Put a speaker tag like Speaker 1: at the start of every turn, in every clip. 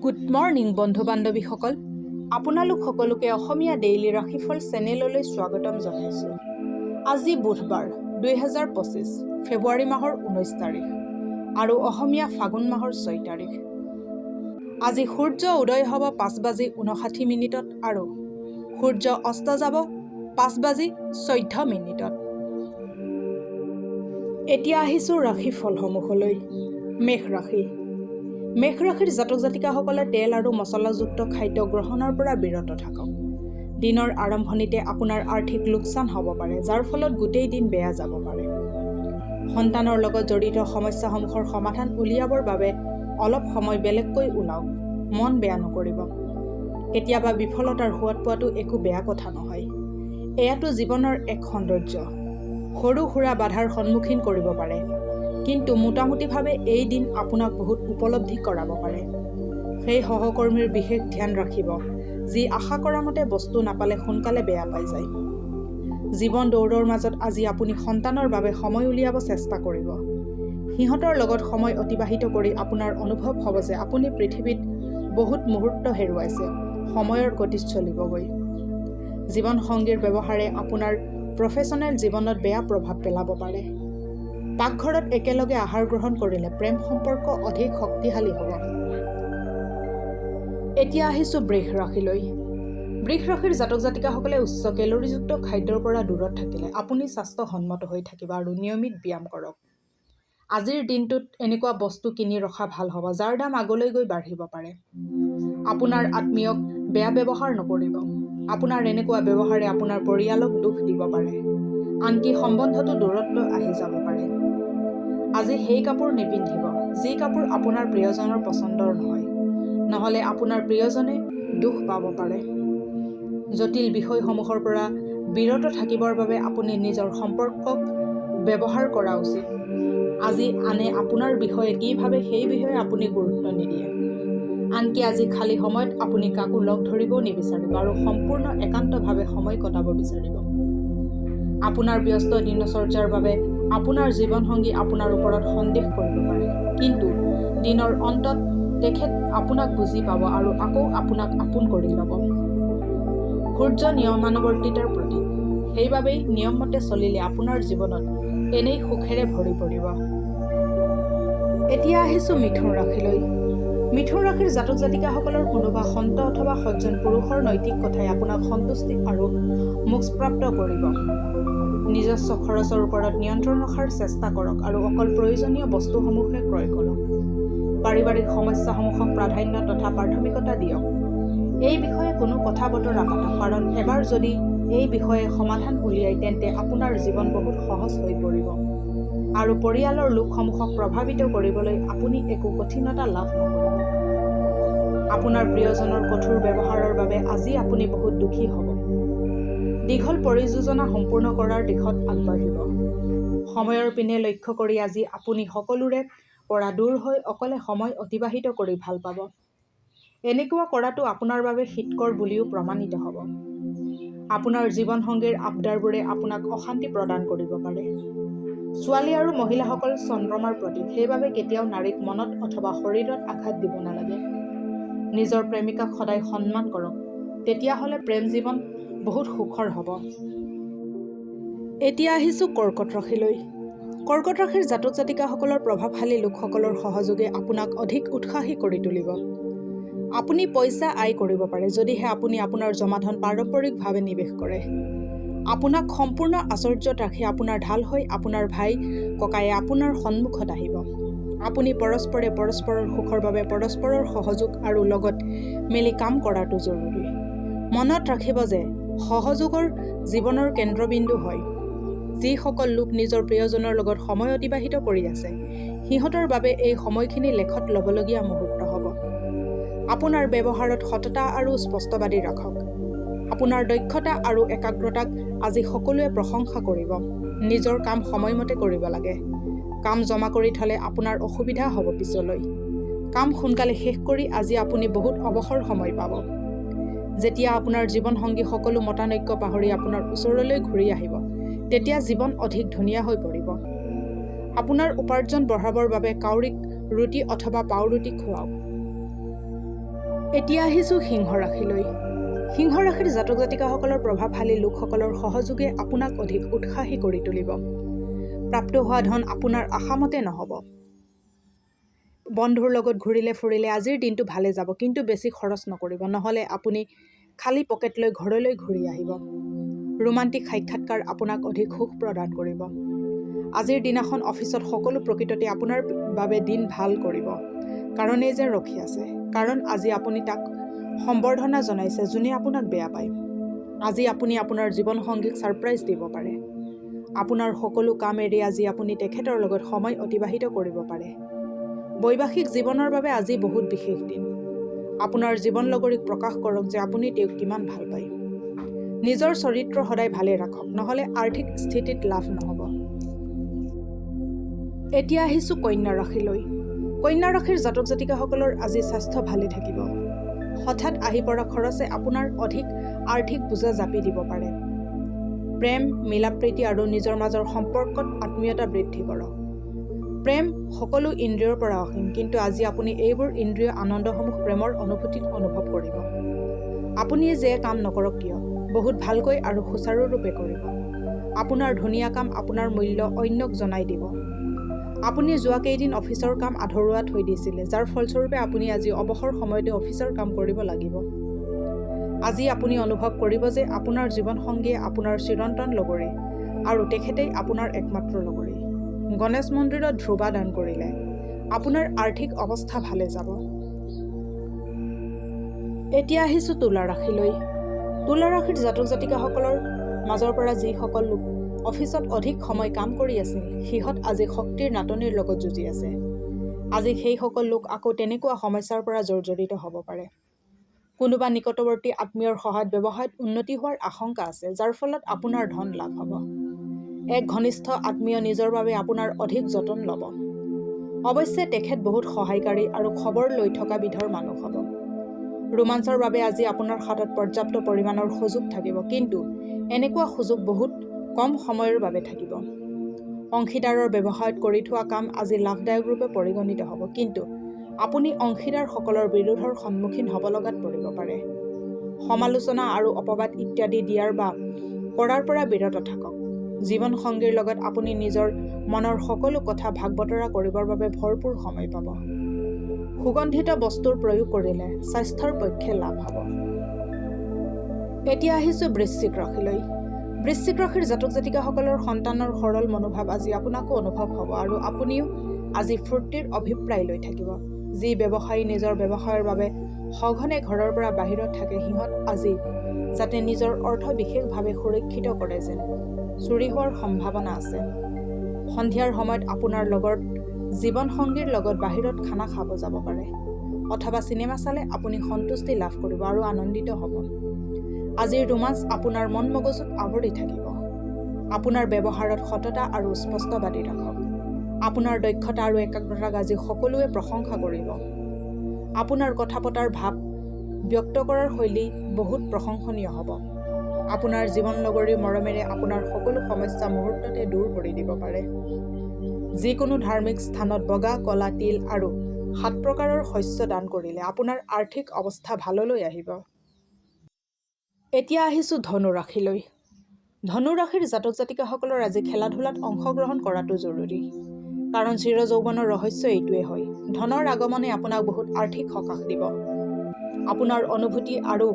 Speaker 1: Good morning বন্ধু বান্ধৱীসকল, আপোনালোক সকলোকে অসমীয়া ডেইলি ৰাশিফল চেনেললৈ স্বাগতম জনাইছোঁ। আজি বুধবাৰ 2025 ফেব্ৰুৱাৰী মাহৰ 19 তাৰিখ আৰু অসমীয়া ফাগুন মাহৰ 6 তাৰিখ। আজি সূৰ্য উদয় হ'ব 5:59 আৰু সূৰ্য অস্ত যাব 5:14। এতিয়া আহিছোঁ ৰাশিফলসমূহলৈ। মেষ ৰাশি। মেষ ৰাশিৰ জাতক জাতিকাসকলে তেল আৰু মছলাযুক্ত খাদ্য গ্ৰহণৰ পৰা বিৰত থাকক। দিনৰ আৰম্ভণিতে আপোনাৰ আৰ্থিক লোকচান হ'ব পাৰে, যাৰ ফলত গোটেই দিন বেয়া যাব পাৰে। সন্তানৰ লগত জড়িত সমস্যাসমূহৰ সমাধান উলিয়াবৰ বাবে অলপ সময় বেলেগকৈ ওলাওক। মন বেয়া নকৰিব। কেতিয়াবা বিফলতাৰ সোৱাদ পোৱাটো একো বেয়া কথা নহয়। এয়াতো জীৱনৰ এক সৌন্দৰ্য। সৰু সুৰা বাধাৰ সন্মুখীন কৰিব পাৰে, কিন্তু মোটামুটিভাৱে এই দিন আপোনাক বহুত উপলব্ধি কৰাব পাৰে। সেই সহকৰ্মীৰ বিশেষ ধ্যান ৰাখিব, যি আশা কৰা মতে বস্তু নাপালে সোনকালে বেয়া পাই যায়। জীৱন দৌৰৰ মাজত আজি আপুনি সন্তানৰ বাবে সময় উলিয়াব চেষ্টা কৰিব। সিহঁতৰ লগত সময় অতিবাহিত কৰি আপোনাৰ অনুভৱ হ'ব যে আপুনি পৃথিৱীত বহুত মুহূৰ্ত হেৰুৱাইছে। সময়ৰ গতিত চলিবগৈ। জীৱনসংগীৰ ব্যৱহাৰে আপোনাৰ প্ৰফেশ্যনেল জীৱনত বেয়া প্ৰভাৱ পেলাব পাৰে। পাকঘৰত একেলগে আহাৰ গ্ৰহণ কৰিলে প্ৰেম সম্পৰ্ক অধিক শক্তিশালী হ'ব। এতিয়া আহিছোঁ বৃষ ৰাশিলৈ। বৃষ ৰাশিৰ জাতক জাতিকাসকলে উচ্চ কেলৰিযুক্ত খাদ্যৰ পৰা দূৰত থাকিলে আপুনি স্বাস্থ্যসন্মত হৈ থাকিব আৰু নিয়মিত ব্যায়াম কৰক। আজিৰ দিনটোত এনেকুৱা বস্তু কিনি ৰখা ভাল হ'ব, যাৰ দাম আগলৈ গৈ বাঢ়িব পাৰে। আপোনাৰ আত্মীয়ক বেয়া ব্যৱহাৰ নকৰিব। আপোনাৰ এনেকুৱা ব্যৱহাৰে আপোনাৰ পৰিয়ালক দুখ দিব পাৰে। আনকি সম্বন্ধতো দূৰত্ব আহি যাব পাৰে। আজি সেই কাপোৰ নিপিন্ধিব, যি কাপোৰ আপোনাৰ প্ৰিয়জনৰ পচন্দৰ নহয়, নহ'লে আপোনাৰ প্ৰিয়জনে দুখ পাব পাৰে। জটিল বিষয়সমূহৰ পৰা বিৰত থাকিবৰ বাবে আপুনি নিজৰ সম্পৰ্কক ব্যৱহাৰ কৰা উচিত। আজি আনে আপোনাৰ বিষয়ে কি ভাবে সেই বিষয়ে আপুনি গুৰুত্ব নিদিয়ে। আনকি আজি খালী সময়ত আপুনি কাকো লগ ধৰিবও নিবিচাৰিব আৰু সম্পূৰ্ণ একান্তভাৱে সময় কটাব বিচাৰিব। আপোনাৰ ব্যস্ত দিনচৰ্যাৰ বাবে আপোনাৰ জীৱনসংগী আপোনাৰ ওপৰত সন্দেহ কৰিব পাৰে, কিন্তু দিনৰ অন্তত তেখেত আপোনাক বুজি পাব আৰু আকৌ আপোনাক আপোন কৰি ল'ব। সূৰ্য নিয়মানুৱৰ্তিতাৰ প্ৰতীক, সেইবাবেই নিয়মমতে চলিলে আপোনাৰ জীৱনত এনেই সুখেৰে ভৰি পৰিব। এতিয়া আহিছোঁ মিথুন ৰাশিলৈ। মিথুন ৰাশিৰ জাতক জাতিকাসকলৰ কোনোবা সন্ত অথবা সজ্জন পুৰুষৰ নৈতিক কথাই আপোনাক সন্তুষ্টি আৰু মোক্ষপ্ৰাপ্ত কৰিব। নিজস্ব খৰচৰ ওপৰত নিয়ন্ত্ৰণ ৰখাৰ চেষ্টা কৰক আৰু অকল প্ৰয়োজনীয় বস্তুসমূহহে ক্ৰয় কৰক। পাৰিবাৰিক সমস্যাসমূহক প্ৰাধান্য তথা প্ৰাথমিকতা দিয়ক। এই বিষয়ে কোনো কথা বতৰা পাতক, কাৰণ এবাৰ যদি এই বিষয়ে সমাধান উলিয়ায় তেন্তে আপোনাৰ জীৱন বহুত সহজ হৈ পৰিব আৰু পৰিয়ালৰ লোকসমূহক প্ৰভাৱিত কৰিবলৈ আপুনি একো কঠিনতা লাভ নকৰিব। আপোনাৰ প্ৰিয়জনৰ কঠোৰ ব্যৱহাৰৰ বাবে আজি আপুনি বহুত দুখী হ'ব। দীঘল পৰিযোজনা সম্পূৰ্ণ কৰাৰ দিশত আগবাঢ়িব। সময়ৰ পিনে লক্ষ্য কৰি আজি আপুনি সকলোৰে পৰা দূৰ হৈ অকলে সময় অতিবাহিত কৰি ভাল পাব। এনেকুৱা কৰাটো আপোনাৰ বাবে হিতকৰ বুলিও প্ৰমাণিত হ'ব। আপোনাৰ জীৱনসংগীৰ আবদাৰবোৰে আপোনাক অশান্তি প্ৰদান কৰিব পাৰে। ছোৱালী আৰু মহিলাসকল চন্দ্ৰমাৰ প্ৰতীক, সেইবাবে কেতিয়াও নাৰীক মনত অথবা শৰীৰত আঘাত দিব নালাগে। নিজৰ প্ৰেমিকাক সদায় সন্মান কৰক, তেতিয়াহ'লে প্ৰেম জীৱন বহুত সুখৰ হ'ব। এতিয়া আহিছোঁ কৰ্কট ৰাশিলৈ। কৰ্কট ৰাশিৰ জাতক জাতিকাসকলৰ প্ৰভাৱশালী লোকসকলৰ সহযোগে আপোনাক অধিক উৎসাহী কৰি তুলিব। আপুনি পইচা আয় কৰিব পাৰে যদিহে আপুনি আপোনাৰ জমাধন পাৰম্পৰিকভাৱে নিৱেশ কৰে। আপোনাক সম্পূৰ্ণ আশ্চৰ্যত ৰাখি আপোনাৰ ঢাল হৈ আপোনাৰ ভাই ককায়ে আপোনাৰ সন্মুখত আহিব। আপুনি পৰস্পৰে পৰস্পৰৰ সুখৰ বাবে পৰস্পৰৰ সহযোগ আৰু লগত মিলি কাম কৰাটো জৰুৰী। মনত ৰাখিব যে সহযোগৰ জীৱনৰ কেন্দ্ৰবিন্দু হয়। যিসকল লোক নিজৰ প্ৰিয়জনৰ লগত সময় অতিবাহিত কৰি আছে, সিহঁতৰ বাবে এই সময়খিনি লেখত ল'বলগীয়া মুহূৰ্ত হ'ব। আপোনাৰ ব্যৱহাৰত সততা আৰু স্পষ্টবাদী ৰাখক। আপোনাৰ দক্ষতা আৰু একাগ্ৰতাক আজি সকলোৱে প্ৰশংসা কৰিব। নিজৰ কাম সময়মতে কৰিব লাগে। কাম জমা কৰি থ'লে আপোনাৰ অসুবিধা হ'ব পিছলৈ। কাম সোনকালে শেষ কৰি আজি আপুনি বহুত অৱসৰ সময় পাব। যেতিয়া আপোনাৰ জীৱনসংগী সকলো মতানৈক্য পাহৰি আপোনাৰ ওচৰলৈ ঘূৰি আহিব, তেতিয়া জীৱন অধিক ধুনীয়া হৈ পৰিব। আপোনাৰ উপাৰ্জন বঢ়াবৰ বাবে কাউৰীক ৰুটি অথবা পাওৰুটি খুৱাওক। এতিয়া আহিছোঁ সিংহ ৰাশিলৈ। সিংহ ৰাশিৰ জাতক জাতিকাসকলৰ প্ৰভাৱশালী লোকসকলৰ সহযোগে আপোনাক অধিক উৎসাহী কৰি তুলিব। প্ৰাপ্ত হোৱা ধন আপোনাৰ আশামতে নহ'ব। বন্ধুৰ লগত ঘূৰিলে ফুৰিলে আজিৰ দিনটো ভালে যাব, কিন্তু বেছি খৰচ নকৰিব, নহ'লে আপুনি খালী পকেট লৈ ঘৰলৈ ঘূৰি আহিব। ৰোমান্টিক সাক্ষাৎকাৰ আপোনাক অধিক সুখ প্ৰদান কৰিব। আজিৰ দিনাখন অফিচত সকলো প্ৰকৃততে আপোনাৰ বাবে দিন ভাল কৰিব। কাৰণেই যে ৰখি আছে, কাৰণ আজি আপুনি তাক সম্বৰ্ধনা জনাইছে যোনে আপোনাক বেয়া পায়। আজি আপুনি আপোনাৰ জীৱনসংগীক ছাৰপ্ৰাইজ দিব পাৰে। আপোনাৰ সকলো কাম এৰি আজি আপুনি তেখেতৰ লগত সময় অতিবাহিত কৰিব পাৰে। বৈবাহিক জীৱনৰ বাবে আজি বহুত বিশেষ দিন। আপোনাৰ জীৱনলগৰীক প্ৰকাশ কৰক যে আপুনি তেওঁক কিমান ভাল পায়। নিজৰ চৰিত্ৰ সদায় ভালে ৰাখক, নহ'লে আৰ্থিক স্থিতিত লাভ নহ'ব। এতিয়া আহিছোঁ কন্যা ৰাশিলৈ। কন্যা ৰাশিৰ জাতক জাতিকাসকলৰ আজি স্বাস্থ্য ভালে থাকিব। হঠাৎ আহি পৰা খৰচে আপোনাৰ অধিক আৰ্থিক বোজা জাপি দিব পাৰে। প্ৰেম, মিলাপ্ৰীতি আৰু নিজৰ মাজৰ সম্পৰ্কত আত্মীয়তা বৃদ্ধি কৰক। প্ৰেম সকলো ইন্দ্ৰিয়ৰ পৰা অসীম, কিন্তু আজি আপুনি এইবোৰ ইন্দ্ৰিয় আনন্দসমূহ প্ৰেমৰ অনুভূতিত অনুভৱ কৰিব। আপুনি যে কাম নকৰক কিয়, বহুত ভালকৈ আৰু সুচাৰুৰূপে কৰিব। আপোনাৰ ধুনীয়া কাম আপোনাৰ মূল্য অন্যক জনাই দিব। আপুনি যোৱা কেইদিন অফিচৰ কাম আধৰুৱা থৈ দিছিলে, যাৰ ফলস্বৰূপে আপুনি আজি অৱসৰ সময়তে অফিচৰ কাম কৰিব লাগিব। আজি আপুনি অনুভৱ কৰিব যে আপোনাৰ জীৱনসংগীয়ে আপোনাৰ চিৰন্তন লগৰী আৰু তেখেতেই আপোনাৰ একমাত্ৰ লগৰী। গণেশ মন্দিৰত ধ্ৰুৱা দান কৰিলে আপোনাৰ আৰ্থিক অৱস্থা ভালে যাব। এতিয়া আহিছোঁ তুলা ৰাশিলৈ। তুলা ৰাশিৰ জাতক জাতিকাসকলৰ মাজৰ পৰা যিসকল লোক অফিচত অধিক সময় কাম কৰি আছিল, সিহঁত আজি শক্তিৰ নাটনিৰ লগত যুঁজি আছে। আজি সেইসকল লোক আকৌ তেনেকুৱা সমস্যাৰ পৰা জৰ্জৰিত হ'ব পাৰে। কোনোবা নিকটৱৰ্তী আত্মীয়ৰ সহায়ত ব্যৱসায়ত উন্নতি হোৱাৰ আশংকা আছে, যাৰ ফলত আপোনাৰ ধন লাভ হ'ব। এক ঘনিষ্ঠ আত্মীয় নিজৰ বাবে আপোনাৰ অধিক যতন ল'ব। অৱশ্যে তেখেত বহুত সহায়কাৰী আৰু খবৰ লৈ থকা বিধৰ মানুহ হ'ব। ৰোমাঞ্চৰ বাবে আজি আপোনাৰ হাতত পৰ্যাপ্ত পৰিমাণৰ সুযোগ থাকিব, কিন্তু এনেকুৱা সুযোগ বহুত কম সময়ৰ বাবে থাকিব। অংশীদাৰৰ ব্যৱসায়ত কৰি থোৱা কাম আজি লাভদায়ক ৰূপে পৰিগণিত হ'ব, কিন্তু আপুনি অংশীদাৰসকলৰ বিৰোধৰ সন্মুখীন হ'ব লগাত পৰিব পাৰে। সমালোচনা আৰু অপবাদ ইত্যাদি দিয়াৰ বা কৰাৰ পৰা বিৰত থাকক। জীৱনসংগীৰ লগত আপুনি নিজৰ মনৰ সকলো কথা ভাগ বতৰা কৰিবৰ বাবে ভৰপূৰ সময় পাব। সুগন্ধিত বস্তুৰ প্ৰয়োগ কৰিলে স্বাস্থ্যৰ পক্ষে লাভ হ'ব। এতিয়া আহিছোঁ বৃশ্চিক ৰাশিলৈ। বৃশ্চিক ৰাশিৰ জাতক জাতিকাসকলৰ সন্তানৰ সৰল মনোভাৱ আজি আপোনাকো অনুভৱ হ'ব, আৰু আপুনিও আজি ফূৰ্তিৰ অভিপ্ৰায় লৈ থাকিব। যি ব্যৱসায়ী নিজৰ ব্যৱসায়ৰ বাবে সঘনে ঘৰৰ পৰা বাহিৰত থাকে, সিহঁত আজি যাতে নিজৰ অৰ্থ বিশেষভাৱে সুৰক্ষিত কৰে যেন চুৰি হোৱাৰ সম্ভাৱনা আছে। সন্ধিয়াৰ সময়ত আপোনাৰ লগত জীৱনসংগীৰ লগত বাহিৰত খানা খাব যাব পাৰে, অথবা চিনেমা চালে আপুনি সন্তুষ্টি লাভ কৰিব আৰু আনন্দিত হ'ব। আজিৰ ৰোমাঞ্চ আপোনাৰ মন মগজুত আৱৰি থাকিব। আপোনাৰ ব্যৱহাৰত সততা আৰু স্পষ্টবাদী ৰাখক। আপোনাৰ দক্ষতা আৰু একাগ্ৰতাক আজি সকলোৱে প্ৰশংসা কৰিব। আপোনাৰ কথা পতাৰ ভাৱ ব্যক্ত কৰাৰ শৈলী বহুত প্ৰশংসনীয় হ'ব। আপোনাৰ জীৱন লগৰীৰ মৰমেৰে আপোনাৰ সকলো সমস্যা মুহূৰ্ততে দূৰ কৰি দিব পাৰে। যিকোনো ধাৰ্মিক স্থানত বগা, কলা তিল আৰু 7 প্ৰকাৰৰ শস্য দান কৰিলে আপোনাৰ আৰ্থিক অৱস্থা ভাললৈ আহিব। এতিয়া আহিছোঁ ধনু ৰাশিলৈ। ধনু ৰাশিৰ জাতক জাতিকাসকলৰ আজি খেলা ধূলাত অংশগ্ৰহণ কৰাটো জৰুৰী, কাৰণ চিৰ যৌৱনৰ ৰহস্য এইটোৱে হয়। ধনৰ আগমনে আপোনাক বহুত আৰ্থিক সকাহ দিব। আপোনাৰ অনুভূতি আৰু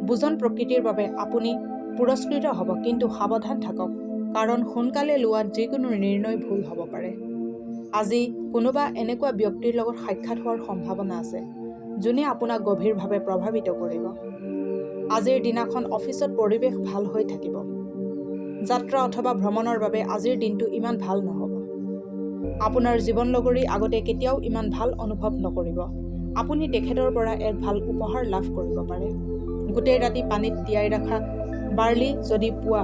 Speaker 1: বুজন প্ৰকৃতিৰ বাবে আপুনি পুৰস্কৃত হ'ব, কিন্তু সাৱধান থাকক, কাৰণ সোনকালে লোৱাত যিকোনো নিৰ্ণয় ভুল হ'ব পাৰে। আজি কোনোবা এনেকুৱা ব্যক্তিৰ লগত সাক্ষাৎ হোৱাৰ সম্ভাৱনা আছে যোনে আপোনাক গভীৰভাৱে প্ৰভাৱিত কৰিব। আজিৰ দিনাখন অফিচত পৰিৱেশ ভাল হৈ থাকিব। যাত্ৰা অথবা ভ্ৰমণৰ বাবে আজিৰ দিনটো ইমান ভাল নহ'ব। আপোনাৰ জীৱন লগৰী আগতে কেতিয়াও ইমান ভাল অনুভৱ নকৰিব। আপুনি তেখেতৰ পৰা এক ভাল উপহাৰ লাভ কৰিব পাৰে। গোটেই ৰাতি পানীত তিয়াই ৰখা বাৰ্লি যদি পোৱা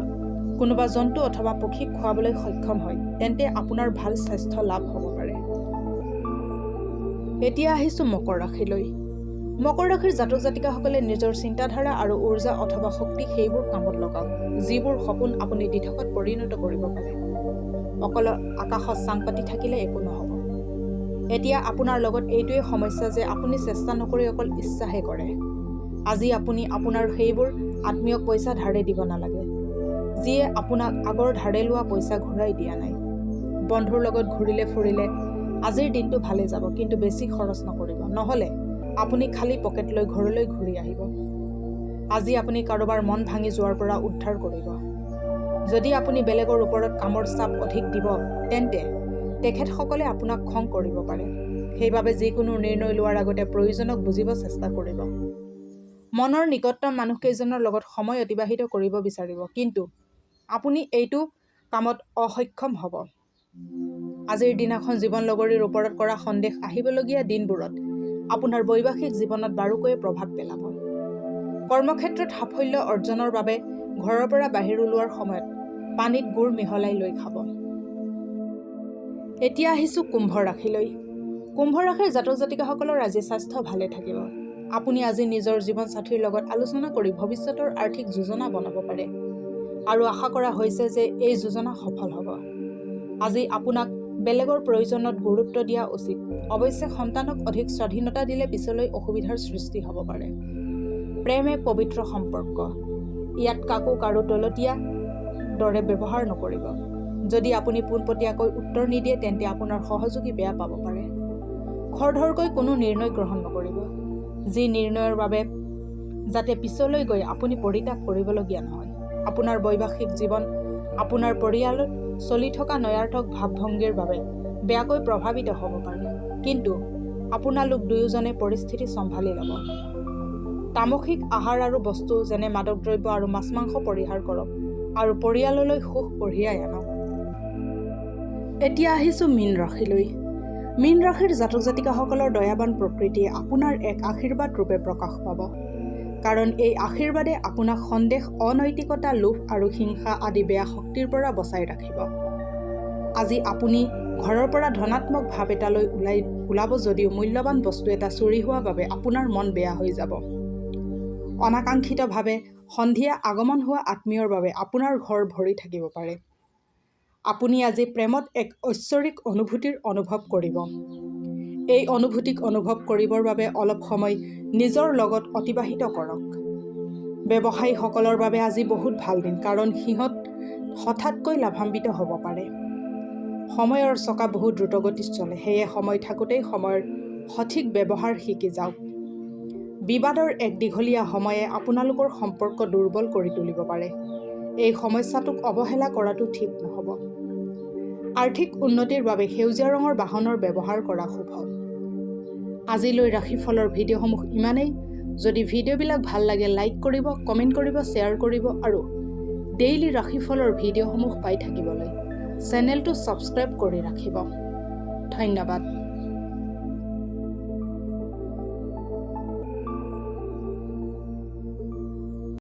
Speaker 1: কোনোবা জন্তু অথবা পক্ষীক খুৱাবলৈ সক্ষম হয়, তেন্তে আপোনাৰ ভাল স্বাস্থ্য লাভ হ'ব পাৰে। এতিয়া আহিছোঁ মকৰ ৰাশিলৈ। মকৰ ৰাশিৰ জাতক জাতিকাসকলে নিজৰ চিন্তাধাৰা আৰু ঊৰ্জা অথবা শক্তি সেইবোৰ কামত লগাওক, যিবোৰ সপোন আপুনি দিঠকত পৰিণত কৰিব পাৰে। অকল আকাশত চাং পাতি থাকিলে একো নহ'ব। এতিয়া আপোনাৰ লগত এইটোৱে সমস্যা যে আপুনি চেষ্টা নকৰি অকল ইচ্ছাহে কৰে। আজি আপুনি আপোনাৰ সেইবোৰ আত্মীয়ক পইচা ধাৰে দিব নালাগে, যিয়ে আপোনাক আগৰ ধাৰে লোৱা পইচা ঘূৰাই দিয়া নাই। বন্ধুৰ লগত ঘূৰিলে ফুৰিলে আজিৰ দিনটো ভালে যাব, কিন্তু বেছি খৰচ নকৰিব, নহ'লে আপুনি খালী পকেট লৈ ঘৰলৈ ঘূৰি আহিব। আজি আপুনি কাৰোবাৰ মন ভাঙি যোৱাৰ পৰা উদ্ধাৰ কৰিব। যদি আপুনি বেলেগৰ ওপৰত কামৰ চাপ অধিক দিব, তেন্তে তেখেতসকলে আপোনাক খং কৰিব পাৰে। সেইবাবে যিকোনো নিৰ্ণয় লোৱাৰ আগতে প্ৰয়োজনক বুজিব চেষ্টা কৰিব। মনৰ নিকটতম মানুহকেইজনৰ লগত সময় অতিবাহিত কৰিব বিচাৰিব, কিন্তু আপুনি এইটো কামত অসক্ষম হ'ব। আজিৰ দিনাখন জীৱন লগৰীৰ ওপৰত কৰা সন্দেহ আহিবলগীয়া দিনবোৰত আপোনাৰ বৈবাহিক জীৱনত বাৰুকৈয়ে প্ৰভাৱ পেলাব। কৰ্মক্ষেত্ৰত সাফল্য অৰ্জনৰ বাবে ঘৰৰ পৰা বাহিৰ ওলোৱাৰ সময়ত পানীত গুড় মিহলাই লৈ খাব। এতিয়া আহিছোঁ কুম্ভ ৰাশিলৈ। কুম্ভ ৰাশিৰ জাতক জাতিকাসকলৰ আজি স্বাস্থ্য ভালে থাকিব। আপুনি আজি নিজৰ জীৱনসাথীৰ লগত আলোচনা কৰি ভৱিষ্যতৰ আৰ্থিক যোজনা বনাব পাৰে, আৰু আশা কৰা হৈছে যে এই যোজনা সফল হ'ব। আজি আপোনাক বেলেগৰ প্ৰয়োজনত গুৰুত্ব দিয়া উচিত। অৱশ্যে সন্তানক অধিক স্বাধীনতা দিলে পিছলৈ অসুবিধাৰ সৃষ্টি হ'ব পাৰে। প্ৰেম এক পবিত্ৰ সম্পৰ্ক, ইয়াত কাকো কাৰো তলতীয়া দৰে ব্যৱহাৰ নকৰিব। যদি আপুনি পোনপটীয়াকৈ উত্তৰ নিদিয়ে তেন্তে আপোনাৰ সহযোগী বেয়া পাব পাৰে। খৰধৰকৈ কোনো নিৰ্ণয় গ্ৰহণ নকৰিব, যি নিৰ্ণয়ৰ বাবে যাতে পিছলৈ গৈ আপুনি পৰিত্যাগ কৰিবলগীয়া নহয়। আপোনাৰ বৈবাহিক জীৱন আপোনাৰ পৰিয়ালত চলি থকা নয়াৰ্থক ভাৱভংগীৰ বাবে বেয়াকৈ প্ৰভাৱিত হ'ব পাৰে, কিন্তু আপোনালোক দুয়োজনে পৰিস্থিতি চম্ভালি ল'ব। তামসিক আহাৰ আৰু বস্তু যেনে মাদক দ্ৰব্য আৰু মাছ মাংস পৰিহাৰ কৰক আৰু পৰিয়াললৈ সুখ কঢ়িয়াই আনক। এতিয়া আহিছোঁ মীন ৰাশিলৈ। মীন ৰাশিৰ জাতক জাতিকাসকলৰ দয়াবান প্ৰকৃতিয়ে আপোনাৰ এক আশীৰ্বাদ ৰূপে প্ৰকাশ পাব, কাৰণ এই আশীৰ্বাদে আপোনাক সন্দেহ, অনৈতিকতা, লোভ আৰু হিংসা আদি বেয়া শক্তিৰ পৰা বচাই ৰাখিব। আজি আপুনি ঘৰৰ পৰা ধনাত্মক ভাৱ এটালৈ ওলাব যদিও মূল্যৱান বস্তু এটা চুৰি হোৱা বাবে আপোনাৰ মন বেয়া হৈ যাব। অনাকাংক্ষিতভাৱে সন্ধিয়া আগমন হোৱা আত্মীয়ৰ বাবে আপোনাৰ ঘৰ ভৰি থাকিব পাৰে। আপুনি আজি প্ৰেমত এক ঐশ্বৰিক অনুভূতিৰ অনুভৱ কৰিব। এই অনুভূতিক অনুভৱ কৰিবৰ বাবে অলপ সময় নিজৰ লগত অতিবাহিত কৰক। ব্যৱসায়ীসকলৰ বাবে আজি বহুত ভাল দিন, কাৰণ সিহঁত হঠাৎকৈ লাভান্বিত হ'ব পাৰে। সময়ৰ চকা বহুত দ্ৰুতগতিত চলে, সেয়ে সময় থাকোঁতেই সময়ৰ সঠিক ব্যৱহাৰ শিকি যাওক। বিবাদৰ এক দীঘলীয়া সময়ে আপোনালোকৰ সম্পৰ্ক দুৰ্বল কৰি তুলিব পাৰে। এই সমস্যাটোক অৱহেলা কৰাটো ঠিক নহ'ব। আৰ্থিক উন্নতিৰ বাবে সেউজীয়া ৰঙৰ বাহনৰ ব্যৱহাৰ কৰা শুভ। আজিলৈ ৰাশিফলৰ ভিডিঅ'সমূহ ইমানেই। যদি ভিডিঅ'বিলাক ভাল লাগে লাইক কৰিব, কমেণ্ট কৰিব, শ্বেয়াৰ কৰিব আৰু ডেইলি ৰাশিফলৰ ভিডিঅ'সমূহ পাই থাকিবলৈ চেনেলটো ছাবস্ক্ৰাইব কৰি ৰাখিব। ধন্যবাদ।